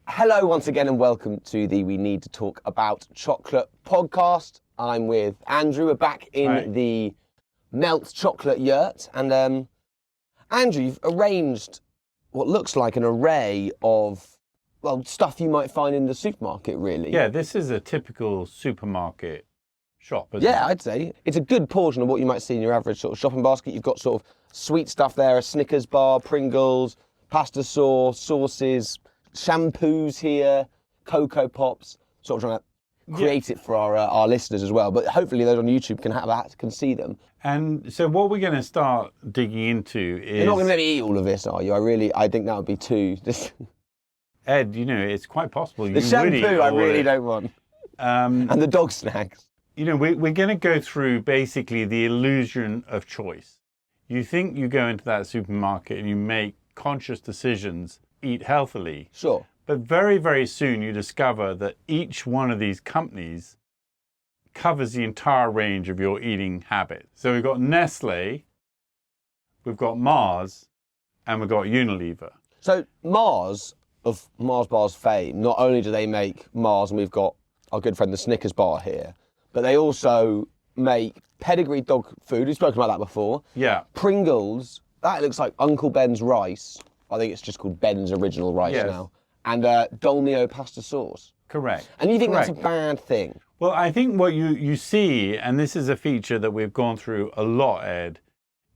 Hello once again and welcome to the We Need to Talk About Chocolate podcast. I'm with Andrew. We're back in the Melt Chocolate Yurt. And Andrew, you've arranged what looks like an array of, well, stuff you might find in the supermarket, really. Yeah, this is a typical supermarket shop, isn't it? Yeah, I'd say. It's a good portion of what you might see in your average sort of shopping basket. You've got sort of sweet stuff there, a Snickers bar, Pringles, pasta sauce, sauces, shampoos here, Cocoa Pops, sort of trying to create it for our listeners as well. But hopefully those on YouTube can see them. And so what we're going to start digging into is... You're not going to let me eat all of this, are you? I think that would be too... Ed, you know, it's quite possible you The shampoo would eat I all really it. don't want. And the dog snacks. You know, we're going to go through basically the illusion of choice. You think you go into that supermarket and you make conscious decisions, eat healthily. Sure. But very, very soon you discover that each one of these companies covers the entire range of your eating habits. So we've got Nestle, we've got Mars, and we've got Unilever. So Mars, of Mars Bar's fame, not only do they make Mars, and we've got our good friend the Snickers bar here, but they also make pedigree dog food. We've spoken about that before. Yeah. Pringles, that looks like Uncle Ben's rice. I think it's just called Ben's Original Rice now. And Dolmio pasta sauce. Correct. And you think that's a bad thing? Well, I think what you see, and this is a feature that we've gone through a lot, Ed,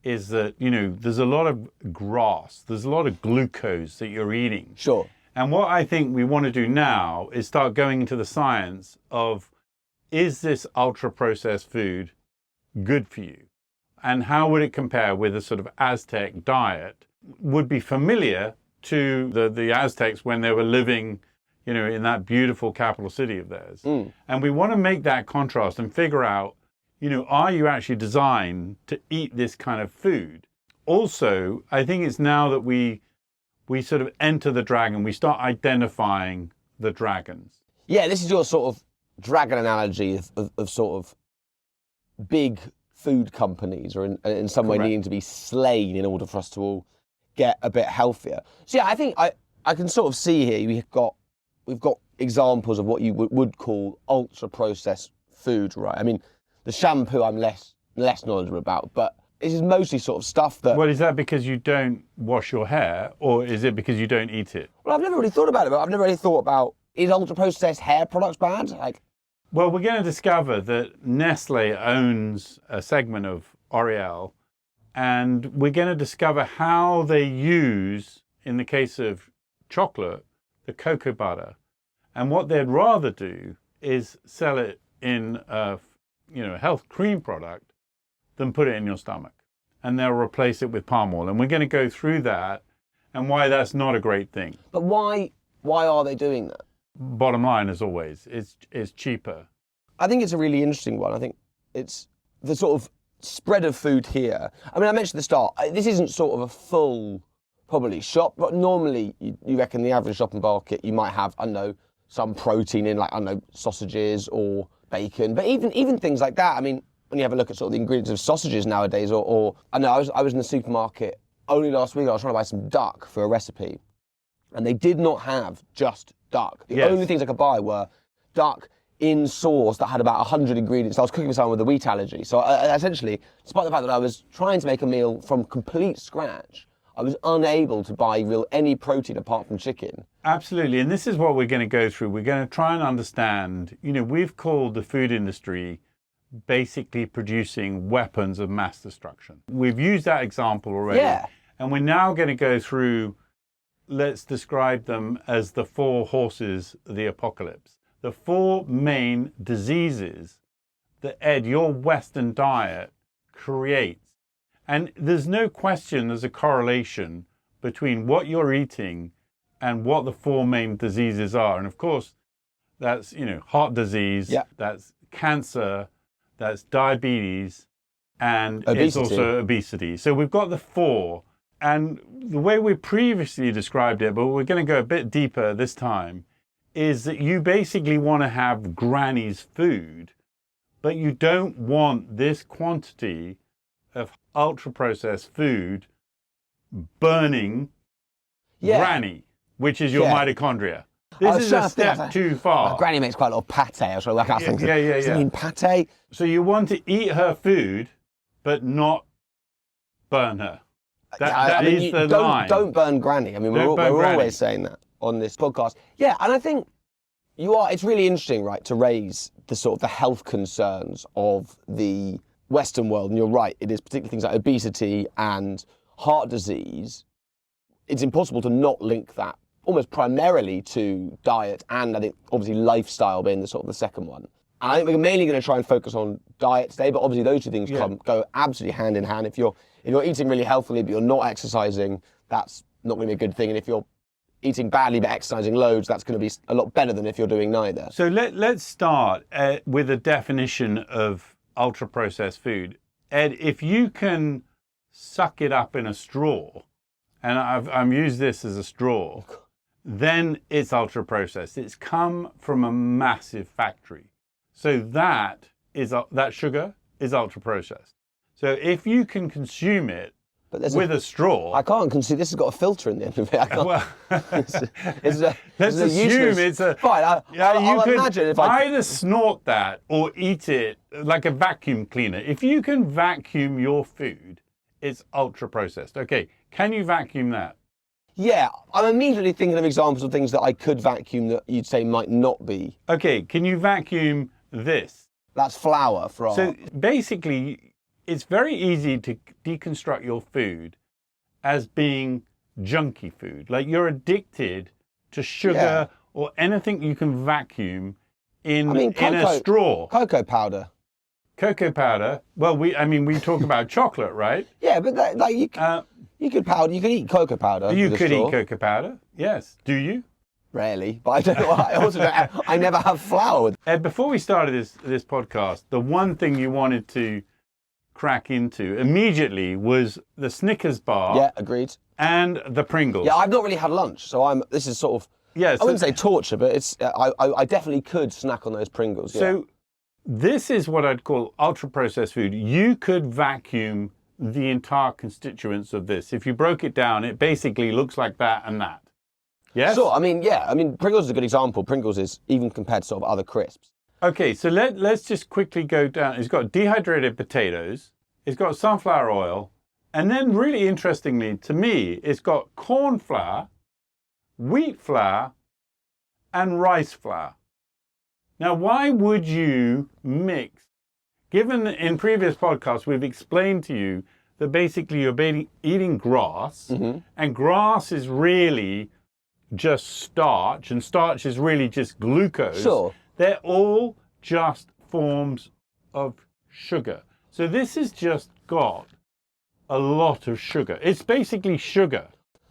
is that, you know, there's a lot of grass, there's a lot of glucose that you're eating. Sure. And what I think we want to do now is start going into the science of, is this ultra-processed food good for you? And how would it compare with a sort of Aztec diet? Would be familiar to the Aztecs when they were living, you know, in that beautiful capital city of theirs. And we want to make that contrast and figure out, you know, are you actually designed to eat this kind of food? Also, I think it's now that we sort of enter the dragon, we start identifying the dragons. Yeah, this is your sort of dragon analogy of sort of big food companies, or in some way needing to be slain in order for us to all get a bit healthier. So yeah, I think I can sort of see here we've got examples of what you would call ultra processed food, right? I mean, the shampoo I'm less knowledgeable about, but this is mostly sort of stuff that... Well, is that because you don't wash your hair, or is it because you don't eat it? Well, I've never really thought about it, but I've never really thought about, is ultra processed hair products bad? Well, we're going to discover that Nestle owns a segment of L'Oreal, and we're going to discover how they use, in the case of chocolate, the cocoa butter. And what they'd rather do is sell it in a health cream product than put it in your stomach. And they'll replace it with palm oil. And we're going to go through that and why that's not a great thing. But why are they doing that? Bottom line, as always, it's cheaper. I think it's a really interesting one. I think it's the sort of spread of food here. I mean, I mentioned at the start, this isn't sort of a full, probably, shop, but normally you reckon the average shopping basket, you might have, I don't know, some protein in, like, I don't know, sausages or bacon, but even things like that. I mean, when you have a look at sort of the ingredients of sausages nowadays, or I know I was in the supermarket only last week, I was trying to buy some duck for a recipe, and they did not have just duck. The only things I could buy were duck in sauce that had about 100 ingredients. I was cooking with someone with a wheat allergy. So essentially, despite the fact that I was trying to make a meal from complete scratch, I was unable to buy any protein apart from chicken. Absolutely. And this is what we're going to go through. We're going to try and understand, you know, we've called the food industry basically producing weapons of mass destruction. We've used that example already. Yeah. And we're now going to go through, let's describe them as the 4 horses of the apocalypse. The 4 main diseases that, Ed, your Western diet creates. And there's no question there's a correlation between what you're eating and what the 4 main diseases are. And of course, that's, you know, heart disease, that's cancer, that's diabetes, and it's also obesity. So we've got the 4. And the way we previously described it, but we're going to go a bit deeper this time, is that you basically want to have granny's food, but you don't want this quantity of ultra-processed food burning granny, which is your mitochondria. This is a step too far. Granny makes quite a lot of pate. I was trying to work out things. Yeah. Does it mean pate? So you want to eat her food, but not burn her. That is the line. Don't burn Granny. I mean, we're always saying that on this podcast. Yeah, and I think it's really interesting, right, to raise the sort of the health concerns of the Western world. And you're right, it is particularly things like obesity and heart disease. It's impossible to not link that almost primarily to diet, and I think obviously lifestyle being the sort of the second one. And I think we're mainly going to try and focus on diet today, but obviously those two things go absolutely hand in hand. If you're eating really healthily but you're not exercising, that's not going to be a good thing. And if you're eating badly but exercising loads, that's going to be a lot better than if you're doing neither. So let's start with a definition of ultra-processed food. Ed, if you can suck it up in a straw, and I've used this as a straw, then it's ultra-processed. It's come from a massive factory. So that sugar is ultra-processed. So if you can consume it with a straw... I can't consume... This has got a filter in the end of it. I can't... Well, let's assume it's a... Fine, I'll imagine if I... either snort that or eat it like a vacuum cleaner. If you can vacuum your food, it's ultra-processed. Okay, can you vacuum that? Yeah, I'm immediately thinking of examples of things that I could vacuum that you'd say might not be. Okay, can you vacuum this? That's flour for So basically, it's very easy to deconstruct your food as being junky food. Like you're addicted to sugar or anything you can vacuum in a straw. Cocoa powder. Cocoa powder. Well, we talk about chocolate, right? Yeah, but you could eat cocoa powder. You could eat cocoa powder. Yes. Do you? Rarely, but I don't know. I also I never have flour with. Ed, before we started this podcast, the one thing you wanted to crack into immediately was the Snickers bar. Yeah, agreed. And the Pringles. Yeah, I've not really had lunch, so this is sort of. Yeah, I wouldn't say torture, but it's. I definitely could snack on those Pringles. Yeah. So this is what I'd call ultra-processed food. You could vacuum the entire constituents of this. If you broke it down, it basically looks like that and that. Yes? Sure, Pringles is a good example. Pringles is, even compared to sort of other crisps. Okay, so let's just quickly go down. It's got dehydrated potatoes, it's got sunflower oil, and then really interestingly to me, it's got corn flour, wheat flour, and rice flour. Now, why would you mix? Given that in previous podcasts, we've explained to you that basically you're eating grass, and grass is really just starch, and starch is really just glucose. Sure. They're all just forms of sugar. So this has just got a lot of sugar. It's basically sugar.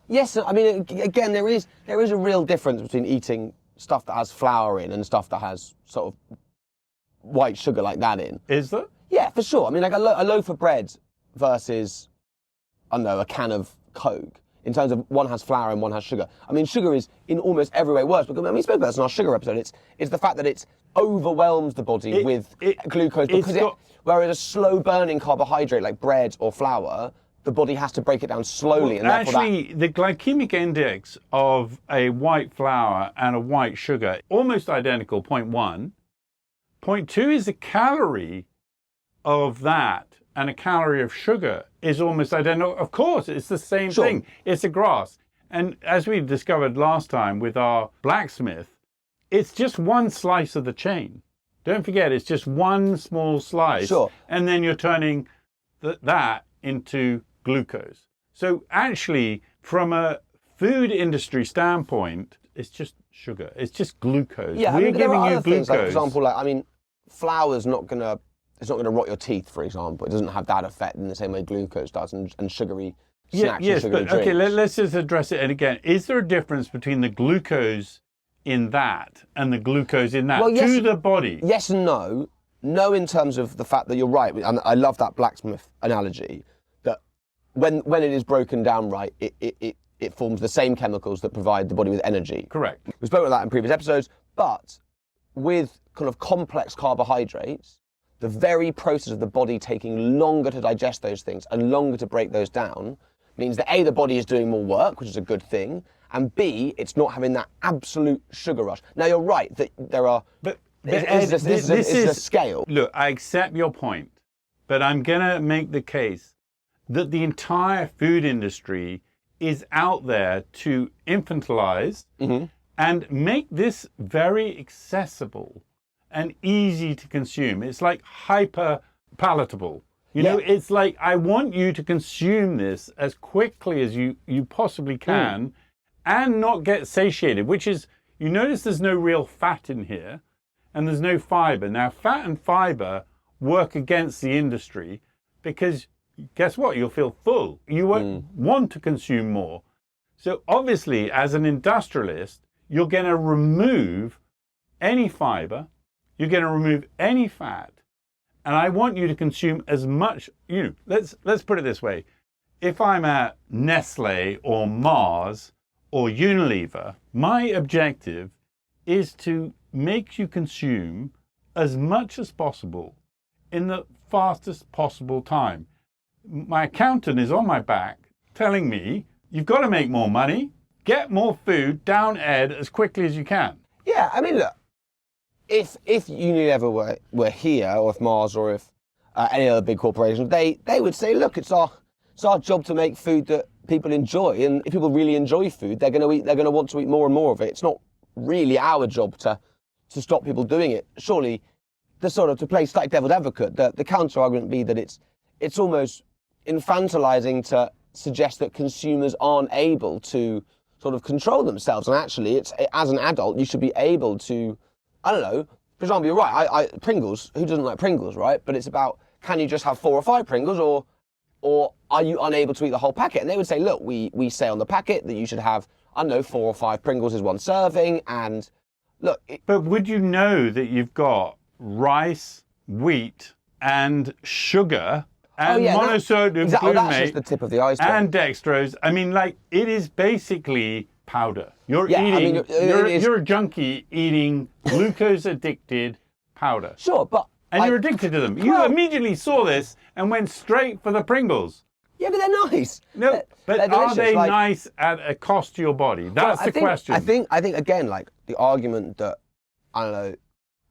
Yes, I mean, again, there is a real difference between eating stuff that has flour in and stuff that has sort of white sugar like that in. Is there? Yeah, for sure. I mean, like a loaf of bread versus, I don't know, a can of Coke. In terms of one has flour and one has sugar. I mean, sugar is in almost every way worse. Because we spoke about this in our sugar episode. It's the fact that it overwhelms the body with glucose whereas a slow burning carbohydrate like bread or flour, the body has to break it down slowly. Well, and actually, the glycemic index of a white flour and a white sugar, almost identical, 0.1. 0.2 is the calorie of that, and a calorie of sugar is almost identical. Of course, it's the same thing. It's a grass. And as we discovered last time with our blacksmith, it's just one slice of the chain. Don't forget, it's just one small slice. Sure. And then you're turning that into glucose. So actually, from a food industry standpoint, it's just sugar. It's just glucose. Yeah, We're there giving are you other glucose. things, like, for example, flour's not gonna rot your teeth, for example. It doesn't have that effect in the same way glucose does, and sugary snacks and sugary drinks. Okay, let's just address it. And again, is there a difference between the glucose in that and the glucose in that to the body? Yes and no. No, in terms of the fact that you're right, and I love that blacksmith analogy, that when it is broken down right, it forms the same chemicals that provide the body with energy. Correct. We spoke about that in previous episodes, but with kind of complex carbohydrates, the very process of the body taking longer to digest those things and longer to break those down means that A, the body is doing more work, which is a good thing, and B, it's not having that absolute sugar rush. Now you're right that there are. But This is a scale. Look, I accept your point, but I'm going to make the case that the entire food industry is out there to infantilize and make this very accessible and easy to consume. It's like hyper-palatable. You know, it's like, I want you to consume this as quickly as you possibly can and not get satiated, which is, you notice there's no real fat in here and there's no fiber. Now, fat and fiber work against the industry because guess what? You'll feel full. You won't want to consume more. So obviously, as an industrialist, you're going to remove any fiber, you're going to remove any fat, and I want you to consume as much, let's put it this way. If I'm at Nestle or Mars or Unilever, my objective is to make you consume as much as possible in the fastest possible time. My accountant is on my back telling me, you've got to make more money, get more food down, Ed, as quickly as you can. Yeah, I mean, look, if Unilever were here, or if Mars, or if any other big corporation, they would say, look, it's our job to make food that people enjoy, and if people really enjoy food, they're going to want to eat more and more of it. It's not really our job to stop people doing it. Surely, to play slight devil's advocate, the counter argument would be that it's almost infantilizing to suggest that consumers aren't able to sort of control themselves, and actually, as an adult, you should be able to. I don't know. For example, you're right. Pringles. Who doesn't like Pringles, right? But it's about, can you just have 4 or 5 Pringles, or are you unable to eat the whole packet? And they would say, look, we say on the packet that you should have, I don't know, 4 or 5 Pringles is one serving. And look. But would you know that you've got rice, wheat, and sugar, and monosodium glutamate, that's just the tip of the iceberg, and dextrose? I mean, like, it is basically powder. You're a junkie eating glucose-addicted powder. Sure, but... And you're addicted to them. You immediately saw this and went straight for the Pringles. Yeah, but they're nice. No, but are they nice at a cost to your body? That's the question. I think again, like, the argument that, I don't know,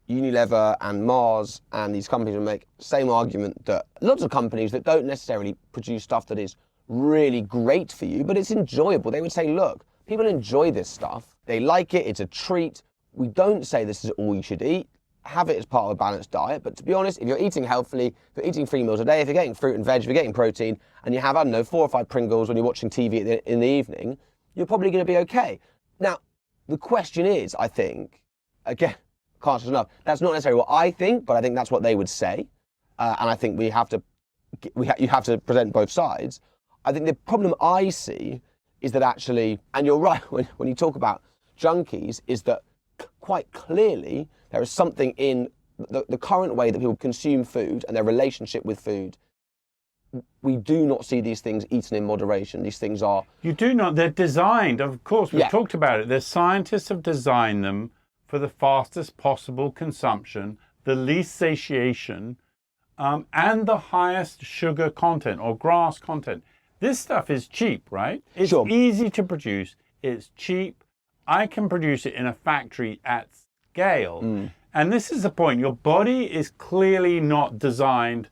Unilever and Mars and these companies will make the same argument that lots of companies that don't necessarily produce stuff that is really great for you, but it's enjoyable. They would say, look, people enjoy this stuff. They like it. It's a treat. We don't say this is all you should eat. Have it as part of a balanced diet. But to be honest, if you're eating healthily, if you're eating 3 meals a day, if you're getting fruit and veg, if you're getting protein, and you have, I don't know, 4 or 5 Pringles when you're watching TV in the evening, you're probably going to be okay. Now, the question is, I think, again, can't stress enough, that's not necessarily what I think, but I think that's what they would say. And I think you have to present both sides. I think the problem I see is that actually, and you're right when you talk about junkies, is that quite clearly there is something in the current way that people consume food and their relationship with food. We do not see these things eaten in moderation. These things are... You do not. They're designed, of course, we've talked about it. The scientists have designed them for the fastest possible consumption, the least satiation, and the highest sugar content or grass content. This stuff is cheap, right? It's easy to produce. It's cheap. I can produce it in a factory at scale. And this is the point. Your body is clearly not designed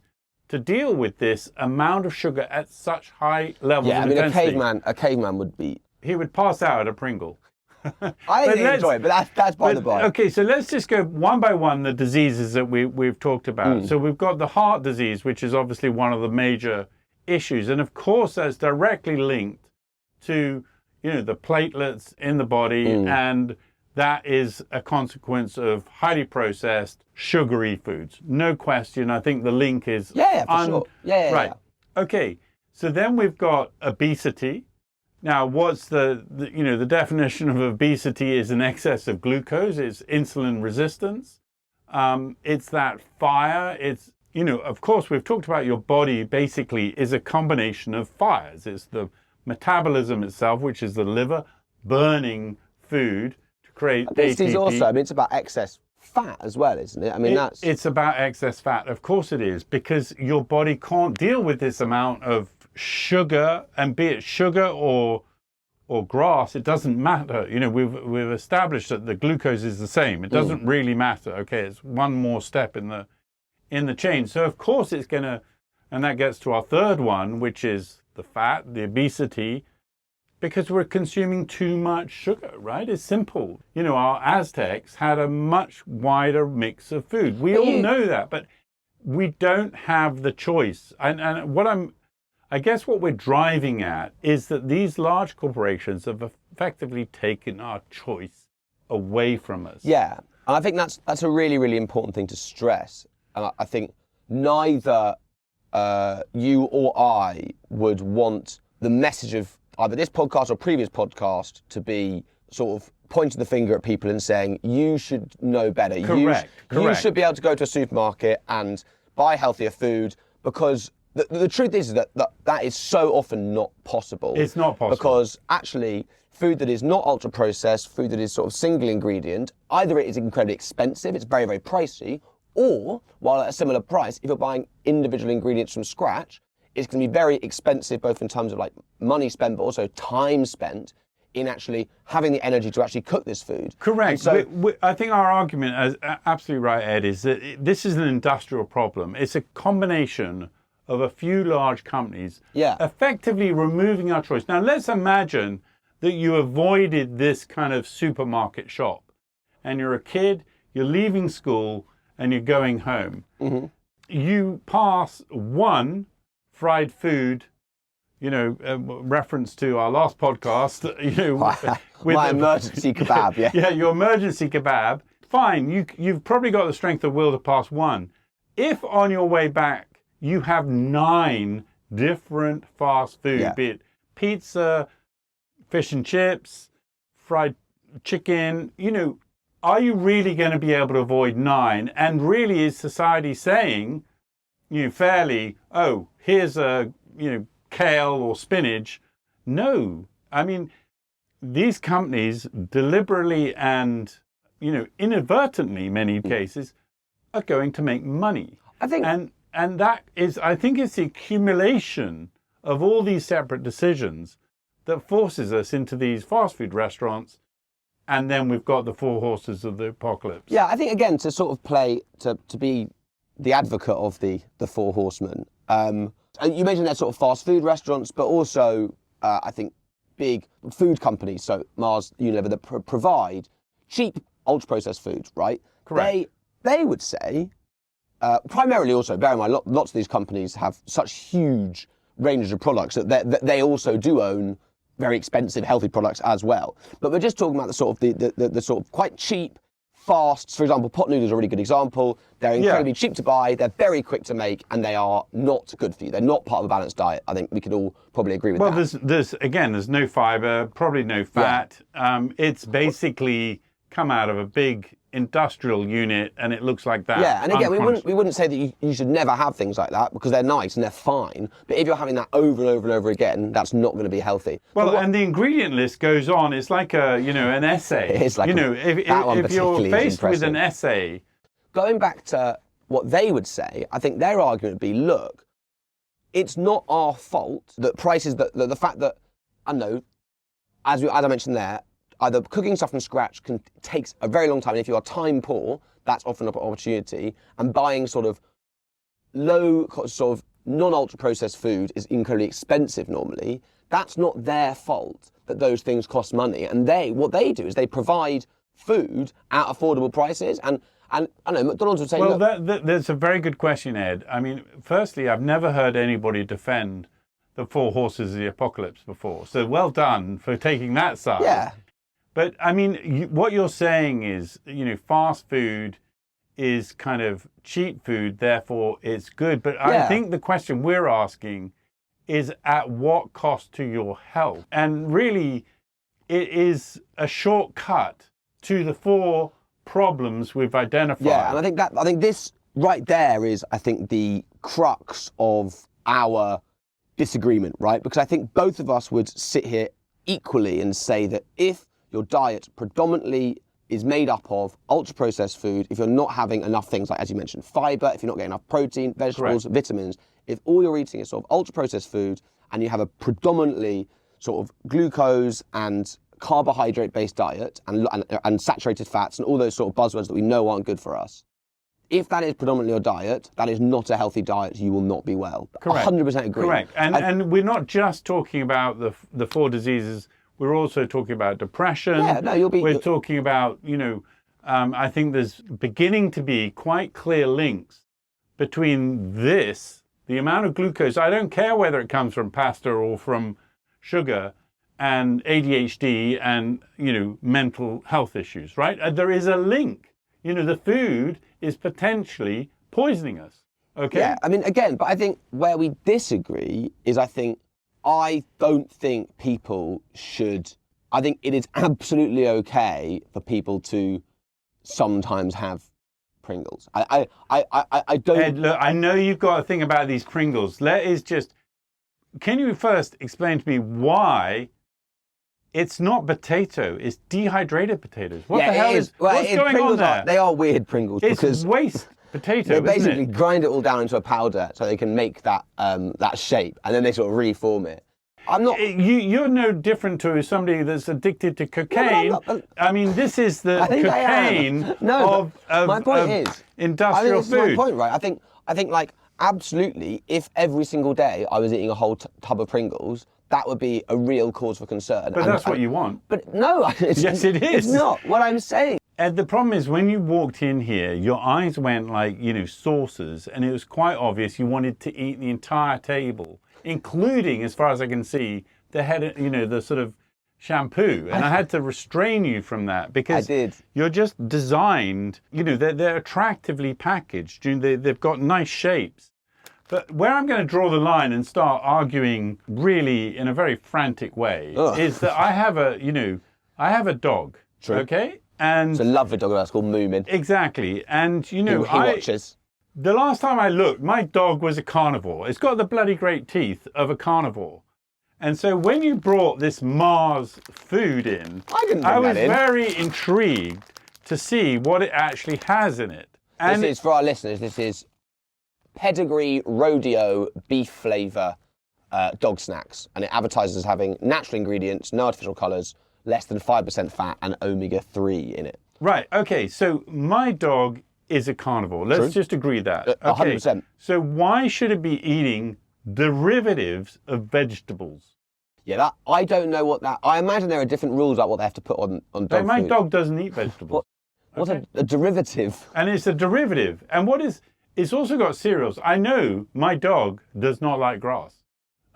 to deal with this amount of sugar at such high levels of intensity. A caveman would be... He would pass out at a Pringle. I enjoy it, but that's by the by. Okay, so let's just go one by one, the diseases that we've talked about. So we've got the heart disease, which is obviously one of the major issues. And of course, that's directly linked to, the platelets in the body. And that is a consequence of highly processed, sugary foods. No question. I think the link is... for sure. Right. Okay. So then we've got obesity. Now, what's the definition of obesity is an excess of glucose. It's insulin resistance. It's that fire. It's, of course, we've talked about your body basically is a combination of fires. It's the metabolism itself, which is the liver burning food to create ATP. This is also, it's about excess fat as well, isn't it? It's about excess fat. Of course it is, because your body can't deal with this amount of sugar, and be it sugar or or grass, it doesn't matter. You know, we've established that the glucose is the same. It doesn't really matter. Okay, it's one more step in the chain. So of course it's going to, and that gets to our third one, which is the fat, the obesity, because we're consuming too much sugar, right? It's simple. You know, our Aztecs had a much wider mix of food. We all know that, but we don't have the choice. And I guess what we're driving at is that these large corporations have effectively taken our choice away from us. Yeah, and I think that's a really, really important thing to stress. And I think neither you or I would want the message of either this podcast or previous podcast to be sort of pointing the finger at people and saying, you should know better. Correct. You should be able to go to a supermarket and buy healthier food, because the truth is that is so often not possible. It's not possible. Because actually, food that is not ultra-processed, food that is sort of single ingredient, either it is incredibly expensive, it's very, very pricey, or, while at a similar price, if you're buying individual ingredients from scratch, it's going to be very expensive, both in terms of like money spent, but also time spent in actually having the energy to actually cook this food. Correct. So, I think our argument, is absolutely right, Ed, is that this is an industrial problem. It's a combination of a few large companies effectively removing our choice. Now, let's imagine that you avoided this kind of supermarket shop, and you're a kid, you're leaving school, and you're going home. Mm-hmm. You pass one fried food, you know, reference to our last podcast, you know, with my emergency kebab, yeah, your emergency kebab. Fine, you've probably got the strength of will to pass one. If on your way back you have 9 different fast food, be it pizza, fish and chips, fried chicken, you know, are you really going to be able to avoid 9? And really, is society saying, you know, fairly, oh, here's a, you know, kale or spinach? No. I mean, these companies deliberately and, you know, inadvertently, many cases, are going to make money. I think, and that is, I think it's the accumulation of all these separate decisions that forces us into these fast food restaurants. And then we've got the 4 horses of the apocalypse. Yeah, I think, again, to sort of play, to be the advocate of the 4 horsemen, and you mentioned that sort of fast food restaurants, but also, I think, big food companies, so Mars, Unilever, that provide cheap, ultra-processed food, right? Correct. They would say, primarily also, bear in mind, lots of these companies have such huge ranges of products that they also do own very expensive, healthy products as well. But we're just talking about the sort of the sort of quite cheap, fast. For example, pot noodles are a really good example. They're incredibly cheap to buy. They're very quick to make, and they are not good for you. They're not part of a balanced diet. I think we could all probably agree with that. Well, there's no fiber, probably no fat. Yeah. It's basically come out of a big industrial unit, and it looks like that. Yeah, and again, we wouldn't say that you should never have things like that, because they're nice and they're fine. But if you're having that over and over and over again, that's not going to be healthy. Well, and the ingredient list goes on. It's like an essay. It is like if you're faced with an essay. Going back to what they would say, I think their argument would be, look, it's not our fault that prices, the fact that, I don't know, as I mentioned there, either cooking stuff from scratch takes a very long time, and if you are time poor, that's often an opportunity, and buying sort of low, sort of non-ultra processed food is incredibly expensive normally. That's not their fault that those things cost money, and what they do is they provide food at affordable prices, and I know McDonald's would say, well, that's a very good question, Ed. I mean, firstly, I've never heard anybody defend the 4 horses of the apocalypse before, so well done for taking that side. Yeah. But, I mean, what you're saying is, fast food is kind of cheap food, therefore it's good. But I think the question we're asking is, at what cost to your health? And really, it is a shortcut to the 4 problems we've identified. Yeah, and I think this right there is, I think, the crux of our disagreement, right? Because I think both of us would sit here equally and say that if your diet predominantly is made up of ultra-processed food, if you're not having enough things like, as you mentioned, fiber, if you're not getting enough protein, vegetables, vitamins, if all you're eating is sort of ultra-processed food and you have a predominantly sort of glucose and carbohydrate-based diet and saturated fats and all those sort of buzzwords that we know aren't good for us. If that is predominantly your diet, that is not a healthy diet. You will not be well. Correct. 100% agree. Correct. And we're not just talking about the 4 diseases. We're also talking about depression. Yeah, no, you'll be. We're talking about, I think there's beginning to be quite clear links between this, the amount of glucose. I don't care whether it comes from pasta or from sugar, and ADHD and, mental health issues, right? There is a link. The food is potentially poisoning us. Okay? Yeah, I mean, again, but I think where we disagree is I don't think people should. I think it is absolutely okay for people to sometimes have Pringles. I don't. Ed, look, I know you've got a thing about these Pringles. Can you first explain to me why it's not potato, it's dehydrated potatoes? What the hell is what's going on there? They are weird Pringles because waste potato. They basically grind it all down into a powder so they can make that shape, and then they sort of reform it. I'm not. You're no different to somebody that's addicted to cocaine. No, I mean, this is the cocaine of my point is industrial food. That's my point, right? I think like absolutely, if every single day I was eating a whole tub of Pringles, that would be a real cause for concern. But that's what you want. But no, yes, it is. It's not what I'm saying. And the problem is when you walked in here, your eyes went like, saucers, and it was quite obvious you wanted to eat the entire table, including, as far as I can see, the head, the sort of shampoo. And I had to restrain you from that because you're just designed, they're attractively packaged. They've got nice shapes. But where I'm going to draw the line and start arguing really in a very frantic way is that I have a dog. True. Okay? And it's a lovely dog. That's called Moomin. Exactly. And, he watches. The last time I looked, my dog was a carnivore. It's got the bloody great teeth of a carnivore. And so when you brought this Mars food in, I was very intrigued to see what it actually has in it. And this is, for our listeners, this is pedigree rodeo beef flavour dog snacks. And it advertises as having natural ingredients, no artificial colours, less than 5% fat and omega-3 in it. Right, okay, so my dog is a carnivore. Let's just agree that. Okay. 100%. So why should it be eating derivatives of vegetables? Yeah, I don't know what that... I imagine there are different rules about what they have to put on dog food. My dog doesn't eat vegetables. What's a derivative? And it's a derivative. And it's also got cereals. I know my dog does not like grass.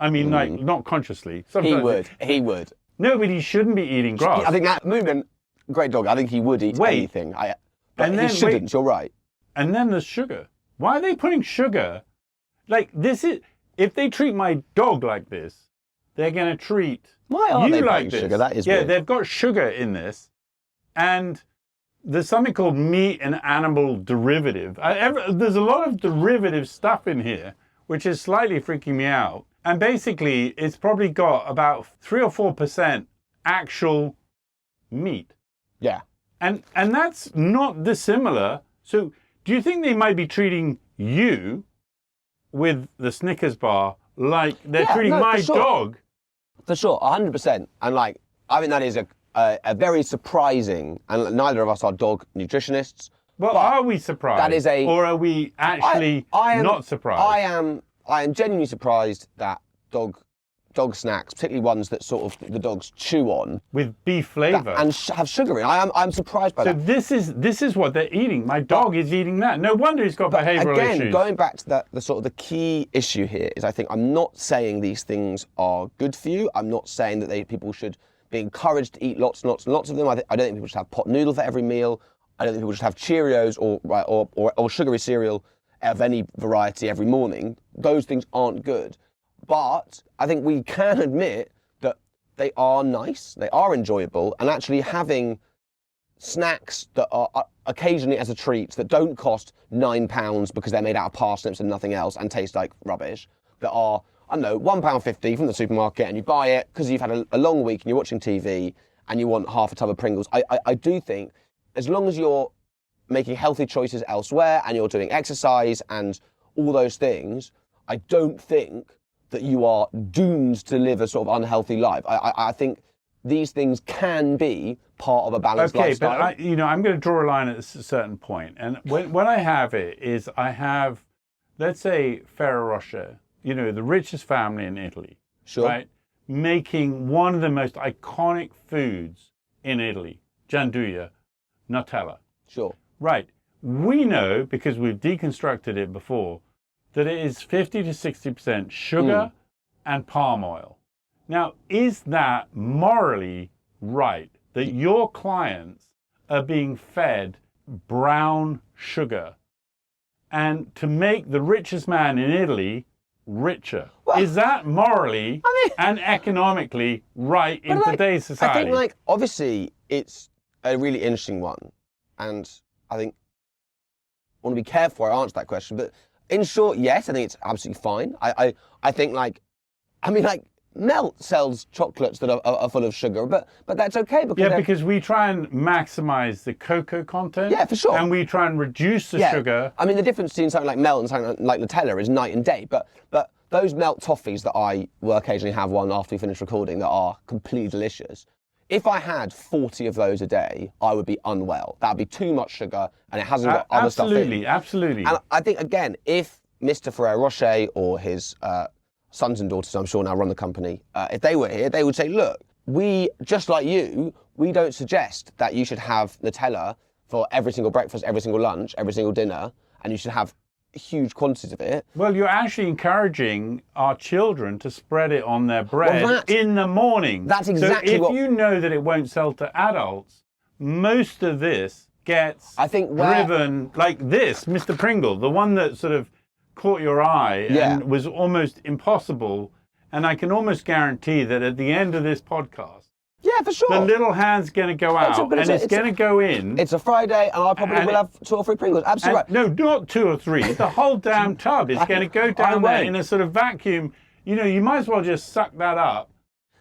I mean, not consciously. Sometimes He would. No, but he shouldn't be eating grass. I think that Moomin, great dog. I think he would eat anything. He shouldn't. You're right. And then there's sugar. Why are they putting sugar? Like this is if they treat my dog like this, they're going to treat Why are you they like putting this. sugar? That is yeah. weird. They've got sugar in this, and there's something called meat and animal derivative. There's a lot of derivative stuff in here, which is slightly freaking me out. And basically, it's probably got about 3 or 4% actual meat. Yeah. And that's not dissimilar. So do you think they might be treating you with the Snickers bar like they're treating my dog? For sure, 100%. And I think that is a very surprising, and neither of us are dog nutritionists. Well, are we surprised? Or are we actually not surprised? I am genuinely surprised that dog snacks, particularly ones that sort of the dogs chew on, with beef flavour and have sugar in. I'm surprised by that. So this is what they're eating. My dog is eating that. No wonder he's got behavioural issues. Again, going back to the sort of the key issue here is I think I'm not saying these things are good for you. I'm not saying that people should be encouraged to eat lots and lots and lots of them. I don't think people should have pot noodle for every meal. I don't think people should have Cheerios or sugary cereal of any variety every morning. Those things aren't good. But I think we can admit that they are nice, they are enjoyable, and actually having snacks that are occasionally as a treat that don't cost £9 because they're made out of parsnips and nothing else and taste like rubbish, that are, I don't know, £1.50 from the supermarket, and you buy it because you've had a long week and you're watching TV and you want half a tub of Pringles. I do think as long as you're making healthy choices elsewhere and you're doing exercise and all those things, I don't think that you are doomed to live a sort of unhealthy life. I think these things can be part of a balanced lifestyle. But I'm going to draw a line at a certain point. And when I have it is I have, let's say, Ferrero Rocher, the richest family in Italy, Sure. right? Making one of the most iconic foods in Italy, gianduja, Nutella. Sure. Right. We know, because we've deconstructed it before, that it is 50 to 60% sugar and palm oil. Now, is that morally right that your clients are being fed brown sugar and to make the richest man in Italy richer? Well, is that morally and economically right in today's society? I think, obviously, it's a really interesting one. And I think I want to be careful I answer that question. But in short, yes, I think it's absolutely fine. I think, Melt sells chocolates that are full of sugar, but that's okay because we try and maximize the cocoa content. Yeah, for sure. And we try and reduce the sugar. I mean, the difference between something like Melt and something like Nutella is night and day. But those Melt toffees that I will occasionally have one after we finish recording that are completely delicious. If I had 40 of those a day, I would be unwell. That would be too much sugar, and it hasn't got other stuff in. Absolutely. And I think, again, if Mr. Ferrero Rocher or his sons and daughters, I'm sure now run the company, if they were here, they would say, look, we, just like you, we don't suggest that you should have Nutella for every single breakfast, every single lunch, every single dinner, and you should have huge quantities of it. Well, you're actually encouraging our children to spread it on their bread in the morning. That's exactly so if you know that it won't sell to adults, most of this gets driven like this, Mr. Pringle, the one that sort of caught your eye and was almost impossible. And I can almost guarantee that at the end of this podcast, yeah, for sure, the little hand's going to go out and it's going to go in. It's a Friday and I probably will have 2 or 3 Pringles. Absolutely right. No, not 2 or 3. The whole damn tub is going to go down there in a sort of vacuum. You might as well just suck that up.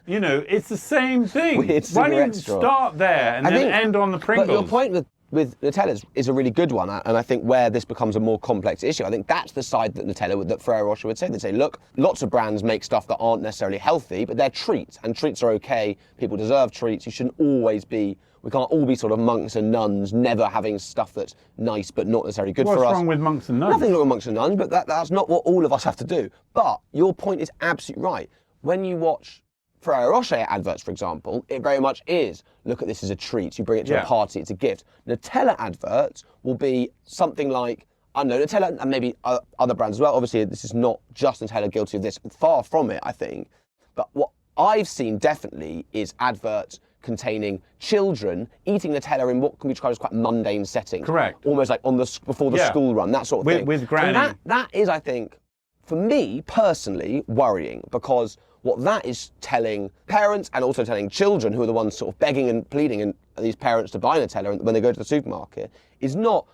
It's the same thing. Why don't you start there and then end on the Pringles? But your point with Nutella is a really good one, and I think where this becomes a more complex issue, I think that's the side that that Ferrero Rocher would say. They'd say, look, lots of brands make stuff that aren't necessarily healthy, but they're treats, and treats are okay. People deserve treats. We can't all be sort of monks and nuns, never having stuff that's nice but not necessarily good for us. What's wrong with monks and nuns? Nothing wrong with monks and nuns, but that's not what all of us have to do. But your point is absolutely right. When you watch Ferrero Rocher adverts, for example, it very much is, look at this as a treat. You bring it to a party, it's a gift. Nutella adverts will be something like, I don't know, Nutella and maybe other brands as well. Obviously, this is not just Nutella guilty of this. Far from it, I think. But what I've seen definitely is adverts containing children eating Nutella in what can be described as quite mundane settings. Correct. Almost like before the school run, that sort of thing. With granny. And that is, I think, for me personally, worrying, because what that is telling parents and also telling children, who are the ones sort of begging and pleading and these parents to buy Nutella when they go to the supermarket, is not,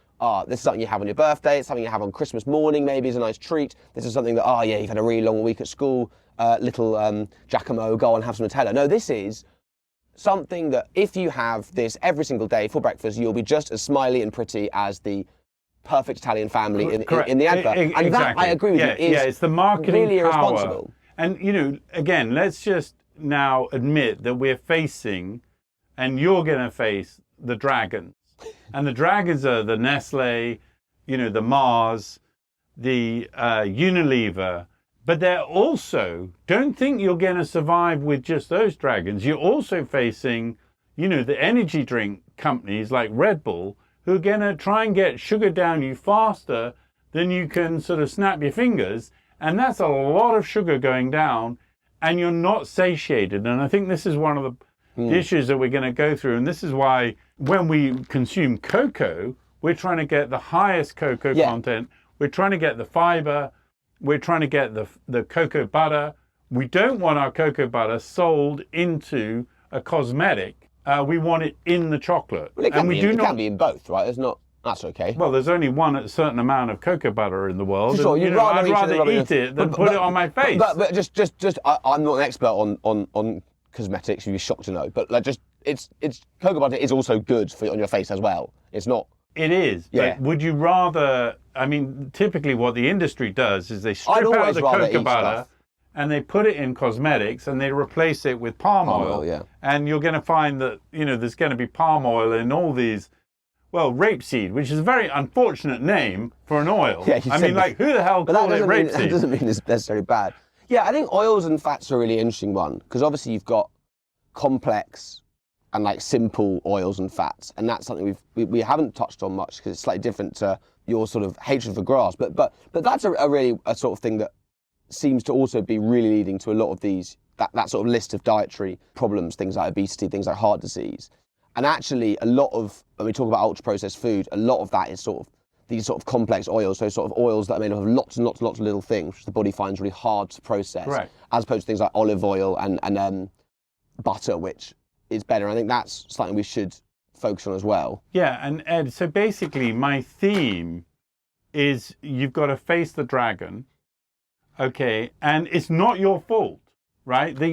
this is something you have on your birthday, it's something you have on Christmas morning, maybe as a nice treat. This is something that, you've had a really long week at school, little Giacomo, go and have some Nutella. No, this is something that if you have this every single day for breakfast, you'll be just as smiley and pretty as the perfect Italian family in the advert. And that, I agree with you, is it's the marketing really power. irresponsible. And, again, let's just now admit that we're facing, and you're going to face, the dragons. And the dragons are the Nestle, the Mars, the Unilever. But they're also, don't think you're going to survive with just those dragons. You're also facing, the energy drink companies like Red Bull, who are going to try and get sugar down you faster than you can sort of snap your fingers. And that's a lot of sugar going down, and you're not satiated. And I think this is one of the issues that we're going to go through. And this is why when we consume cocoa, we're trying to get the highest cocoa content. We're trying to get the fiber. We're trying to get the cocoa butter. We don't want our cocoa butter sold into a cosmetic. We want it in the chocolate. Well, it can be in both, right? That's okay. Well, there's only a certain amount of cocoa butter in the world. Sure, I'd rather eat it than put it on my face. But just, I'm not an expert on cosmetics. You'd be shocked to know. But it's cocoa butter is also good on your face as well. It's not. It is. Yeah. But would you rather? I mean, typically what the industry does is they strip out the cocoa butter and they put it in cosmetics and they replace it with palm oil. Yeah. And you're going to find that, there's going to be palm oil in all these, rapeseed, which is a very unfortunate name for an oil. Yeah, I mean, like, who the hell called it rapeseed? That doesn't mean it's necessarily bad. Yeah, I think oils and fats are a really interesting one, because obviously you've got complex and like simple oils and fats, and that's something we haven't touched on much because it's slightly different to your sort of hatred for grass. But that's a really sort of thing that seems to also be really leading to a lot of these that sort of list of dietary problems, things like obesity, things like heart disease. And actually, a lot of, when we talk about ultra-processed food, a lot of that is sort of these sort of complex oils, so sort of oils that are made up of lots and lots and lots of little things, which the body finds really hard to process, right, as opposed to things like olive oil and butter, which is better. I think that's something we should focus on as well. Yeah, and Ed, so basically my theme is you've got to face the dragon, okay, and it's not your fault. Right, that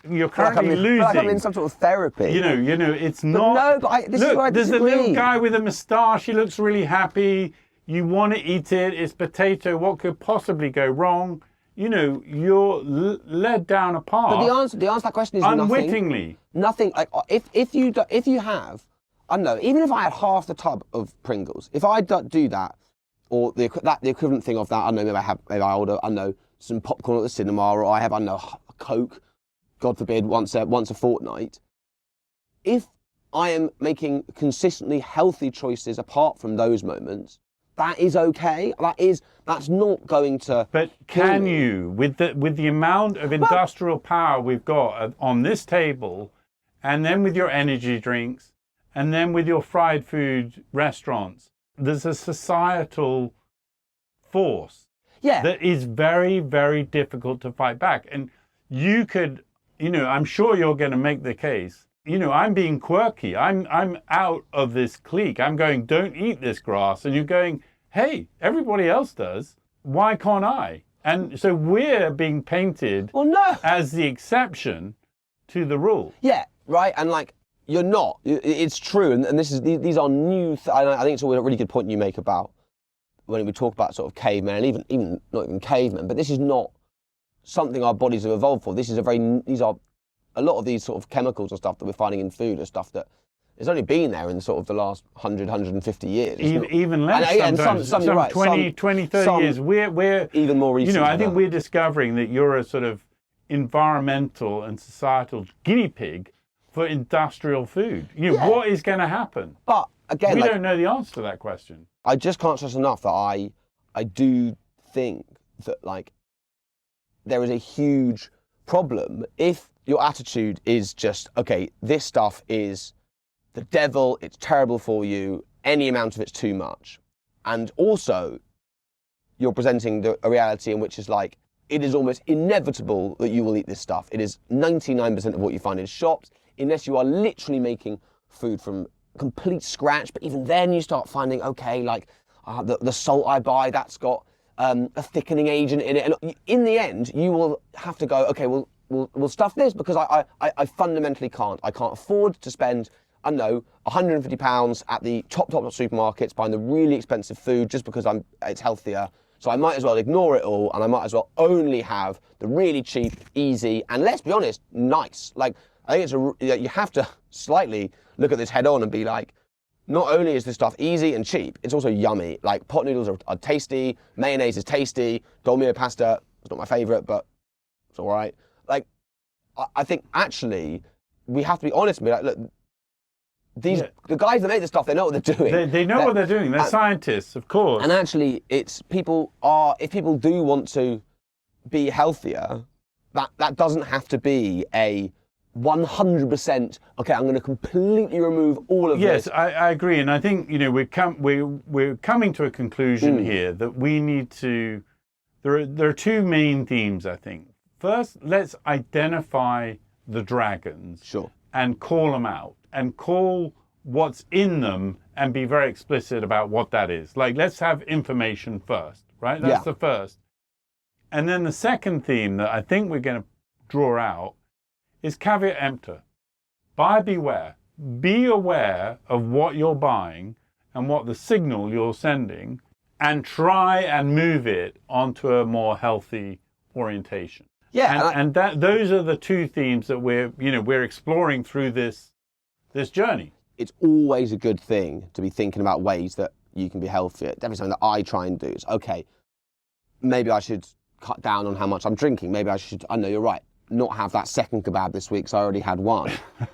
you're currently losing. Like I'm in some sort of therapy. It's not. No, but this is where I there's disagree. a little guy with a moustache. He looks really happy. You want to eat it. It's potato. What could possibly go wrong? You're led down a path. But the answer to that question is unwittingly. Nothing. Like if you have, I don't know. Even if I had half the tub of Pringles, if I do that, or the equivalent thing of that, I don't know. Maybe I order, I don't know, some popcorn at the cinema, or I have, I don't know, Coke, God forbid, once a fortnight. If I am making consistently healthy choices apart from those moments, that is okay. That's not going to. But can you, with the amount of industrial power we've got on this table, and then with your energy drinks, and then with your fried food restaurants, there's a societal force that is very, very difficult to fight back. And you could, I'm sure you're going to make the case, I'm being quirky. I'm out of this clique. I'm going, don't eat this grass. And you're going, hey, everybody else does. Why can't I? And so we're being painted as the exception to the rule. Yeah, right. And like, you're not. It's true. And these are new. I think it's a really good point you make about when we talk about sort of cavemen, and even not even cavemen, but this is not something our bodies have evolved for. These are a lot of these sort of chemicals and stuff that we're finding in food are stuff that has only been there in sort of the last 150 years. Even less, and some you're right, 20, 30 years. We're even more recent. I think we're discovering that you're a sort of environmental and societal guinea pig for industrial food. What is going to happen? But again, we don't know the answer to that question. I just can't stress enough that I do think that like there is a huge problem if your attitude is just, okay, this stuff is the devil, it's terrible for you, any amount of it's too much. And also, you're presenting a reality in which is like, it is almost inevitable that you will eat this stuff. It is 99% of what you find in shops, unless you are literally making food from complete scratch. But even then you start finding, okay, like the salt I buy, that's got a thickening agent in it. And in the end, you will have to go, okay, we'll stuff this because I fundamentally can't. I can't afford to spend, I don't know, £150 at the top supermarkets buying the really expensive food just because it's healthier. So I might as well ignore it all, and I might as well only have the really cheap, easy, and let's be honest, nice. Like, I think you have to slightly look at this head on and be like, not only is this stuff easy and cheap, it's also yummy. Like, pot noodles are tasty, mayonnaise is tasty, dolmio pasta is not my favourite, but it's all right. Like, I think actually we have to be honest and be like, look, the guys that make this stuff, they know what they're doing. They know what they're doing. They're scientists, of course. And actually, if people do want to be healthier, that doesn't have to be a 100%, okay, I'm going to completely remove all of this. Yes, I agree. And I think, we're coming to a conclusion here that we need to, there are two main themes, I think. First, let's identify the dragons. Sure. And call them out and call what's in them and be very explicit about what that is. Like, let's have information first, right? That's the first. And then the second theme that I think we're going to draw out is caveat emptor. Buyer beware. Be aware of what you're buying and what the signal you're sending, and try and move it onto a more healthy orientation. Yeah, and those are the two themes that we're exploring through this journey. It's always a good thing to be thinking about ways that you can be healthier. Definitely something that I try and do is, okay, maybe I should cut down on how much I'm drinking. Maybe I should, I know you're right, not have that second kebab this week, so I already had one.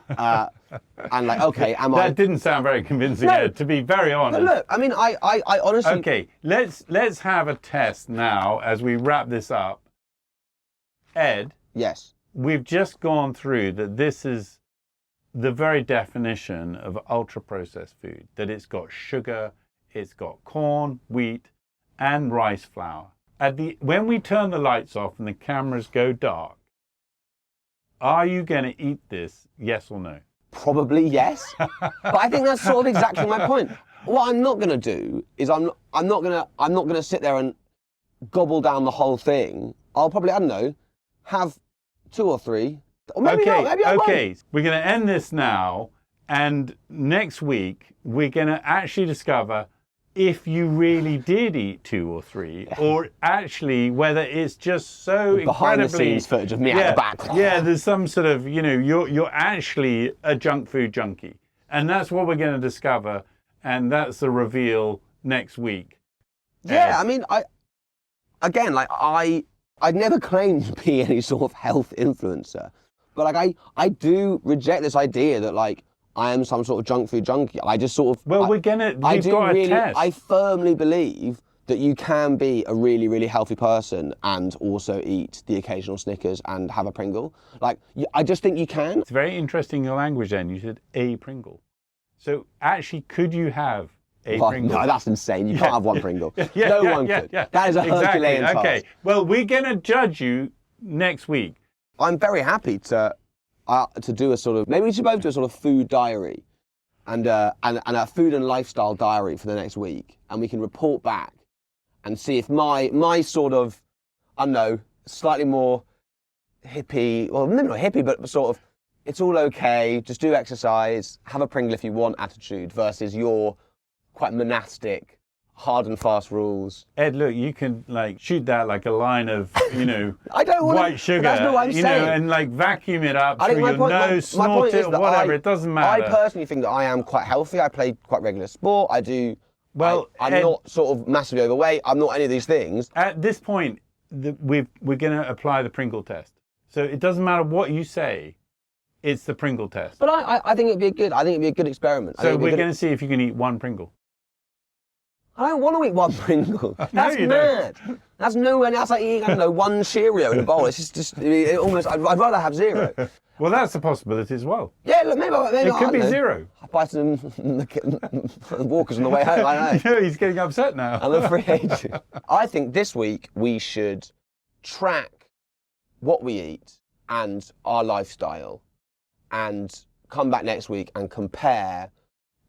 And like, okay, That didn't sound very convincing, Ed, to be very honest. But look, I mean, I honestly... Okay, let's have a test now as we wrap this up. Ed. Yes. We've just gone through that this is the very definition of ultra-processed food, that it's got sugar, it's got corn, wheat, and rice flour. When we turn the lights off and the cameras go dark, are you going to eat this, yes or no? Probably yes. But I think that's sort of exactly my point. What I'm not going to do is I'm not going to sit there and gobble down the whole thing. I'll probably, I don't know, have 2 or 3. Or maybe not, maybe I won't. We're going to end this now, and next week we're going to actually discover if you really did eat 2 or 3, or actually whether it's just so behind incredibly... the scenes footage of me at the back. Yeah, there's some sort of, you're actually a junk food junkie. And that's what we're going to discover, and that's the reveal next week. Yeah, I mean, I'd never claimed to be any sort of health influencer, but like I do reject this idea that like I am some sort of junk food junkie. I just sort of... Well, we've got a test. I firmly believe that you can be a really, really healthy person and also eat the occasional Snickers and have a Pringle. Like, I just think you can. It's very interesting, your language then. You said a Pringle. So actually, could you have a Pringle? No, that's insane. You can't have one Pringle. No one could. That is a Herculean task. Okay, well, we're going to judge you next week. I'm very happy to do a sort of, maybe we should both do a sort of food diary and a food and lifestyle diary for the next week, and we can report back and see if my sort of, I don't know, slightly more hippie, well, maybe not hippie, but sort of, it's all okay, just do exercise, have a Pringle if you want attitude versus your quite monastic, hard and fast rules. Ed, look, you can like shoot that like a line of, I don't want white sugar, that's not what I'm saying. And like vacuum it up I through your nose, snort it, or whatever. It doesn't matter. I personally think that I am quite healthy. I play quite regular sport. I do. Well, I'm Ed, not sort of massively overweight. I'm not any of these things. At this point, we're going to apply the Pringle test. So it doesn't matter what you say. It's the Pringle test. But I think it'd be a good experiment. So we're going to see if you can eat one Pringle. I don't want to eat one Pringle. That's mad. Don't. That's nowhere. That's like eating, I don't know, one Cheerio in a bowl. It's just almost. I'd rather have 0. Well, that's a possibility as well. Yeah, look, maybe it could be 0. I buy some walkers on the way home. I know. He's getting upset now. I'm a free agent. I think this week we should track what we eat and our lifestyle, and come back next week and compare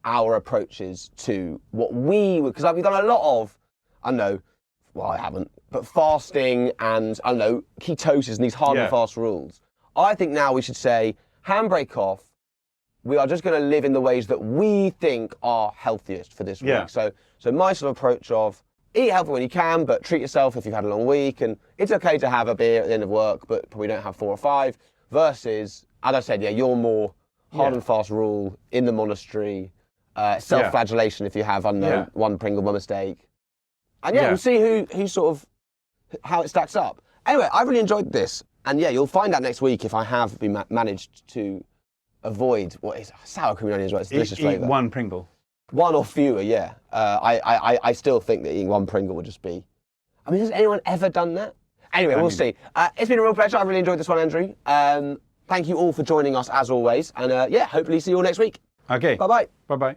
our approaches to what we would, because we've done a lot of, I don't know, well, I haven't, but fasting and, I don't know, ketosis and these hard and fast rules. I think now we should say, handbrake off. We are just going to live in the ways that we think are healthiest for this week. So my sort of approach of eat healthy when you can, but treat yourself if you've had a long week, and it's okay to have a beer at the end of work, but probably don't have 4 or 5, versus, as I said, you're more hard and fast rule in the monastery, self-flagellation if you have, I don't know, one Pringle, one mistake. And we'll see who sort of, how it stacks up. Anyway, I've really enjoyed this. And you'll find out next week if I have been managed to avoid what is sour cream and onions, right? It's a delicious flavour. Eat one Pringle. 1 or fewer, yeah. I still think that eating one Pringle would just be... I mean, has anyone ever done that? Anyway, we'll see. It's been a real pleasure. I've really enjoyed this one, Andrew. Thank you all for joining us, as always. And hopefully see you all next week. Okay. Bye-bye. Bye-bye.